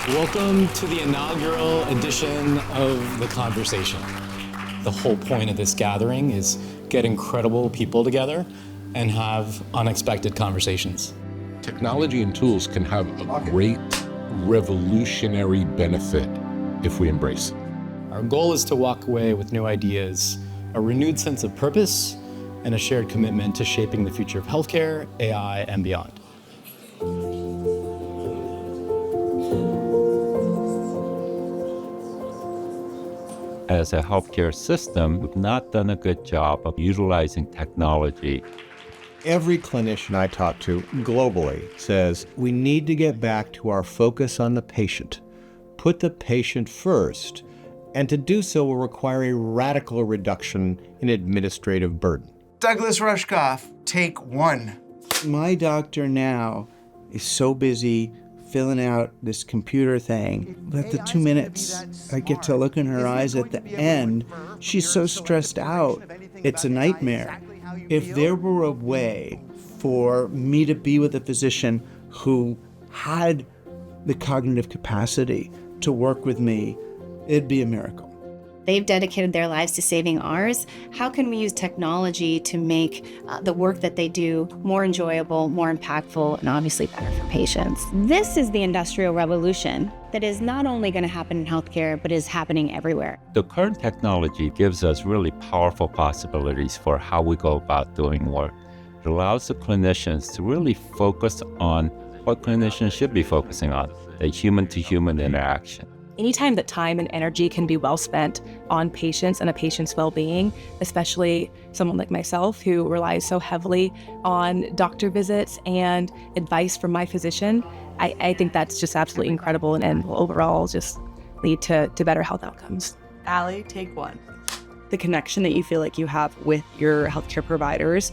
Welcome to the inaugural edition of The Conversation. The whole point of this gathering is get incredible people together and have unexpected conversations. Technology and tools can have a great revolutionary benefit if we embrace it. Our goal is to walk away with new ideas, a renewed sense of purpose, and a shared commitment to shaping the future of healthcare, AI, and beyond. As a healthcare system, we've not done a good job of utilizing technology. Every clinician I talk to globally says we need to get back to our focus on the patient, put the patient first, and to do so will require a radical reduction in administrative burden. Douglas Rushkoff, take one. My doctor now is so busy filling out this computer thing that the 2 minutes I get to look in her eyes at the end, she's so stressed out. It's a nightmare. If there were a way for me to be with a physician who had the cognitive capacity to work with me, it'd be a miracle. They've dedicated their lives to saving ours. How can we use technology to make the work that they do more enjoyable, more impactful, and obviously better for patients? This is the industrial revolution that is not only going to happen in healthcare, but is happening everywhere. The current technology gives us really powerful possibilities for how we go about doing work. It allows the clinicians to really focus on what clinicians should be focusing on, the human-to-human interaction. Anytime that time and energy can be well spent on patients and a patient's well-being, especially someone like myself who relies so heavily on doctor visits and advice from my physician, I think that's just absolutely incredible and will overall just lead to better health outcomes. Allie, take one. The connection that you feel like you have with your healthcare providers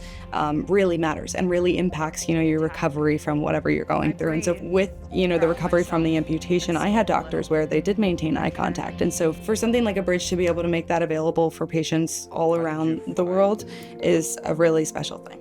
really matters and really impacts, your recovery from whatever you're going through. And so with, the recovery from the amputation, I had doctors where they did maintain eye contact. And so for something like Abridge to be able to make that available for patients all around the world is a really special thing.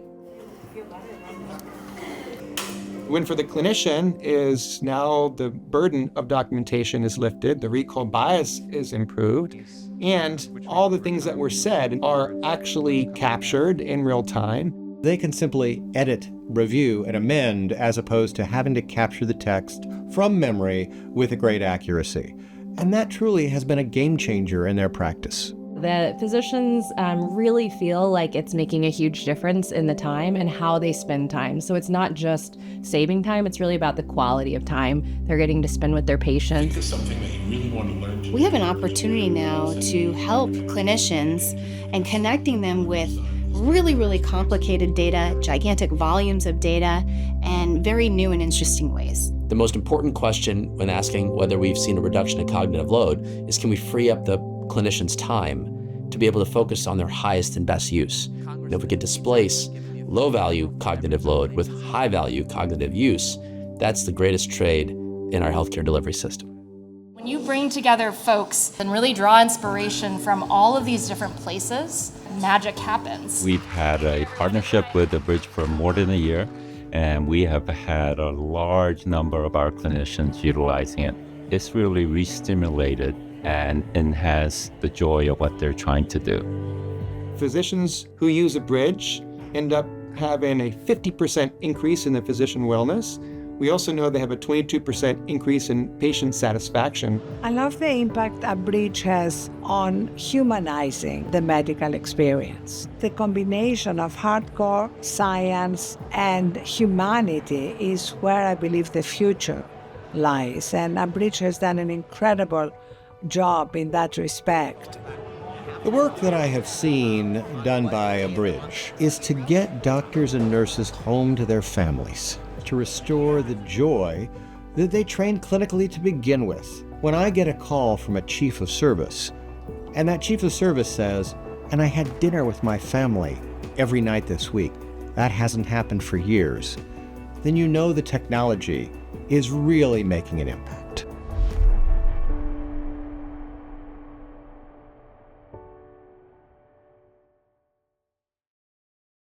The win for the clinician is now the burden of documentation is lifted, the recall bias is improved, and all the things that were said are actually captured in real time. They can simply edit, review, and amend as opposed to having to capture the text from memory with a great accuracy. And that truly has been a game changer in their practice. The physicians really feel like it's making a huge difference in the time and how they spend time. So it's not just saving time, it's really about the quality of time they're getting to spend with their patients. This is something that you really want to learn. We have an opportunity now to help clinicians and connecting them with really, really complicated data, gigantic volumes of data, and very new and interesting ways. The most important question when asking whether we've seen a reduction in cognitive load is, can we free up the clinicians' time to be able to focus on their highest and best use? And if we could displace low-value cognitive load with high-value cognitive use, that's the greatest trade in our healthcare delivery system. When you bring together folks and really draw inspiration from all of these different places, magic happens. We've had a partnership with Abridge for more than a year, and we have had a large number of our clinicians utilizing it. It's really re-stimulated and enhance the joy of what they're trying to do. Physicians who use Abridge end up having a 50% increase in their physician wellness. We also know they have a 22% increase in patient satisfaction. I love the impact Abridge has on humanizing the medical experience. The combination of hardcore science and humanity is where I believe the future lies, and Abridge has done an incredible job in that respect. The work that I have seen done by Abridge is to get doctors and nurses home to their families, to restore the joy that they trained clinically to begin with. When I get a call from a chief of service, and that chief of service says, "And I had dinner with my family every night this week," that hasn't happened for years, then you know the technology is really making an impact.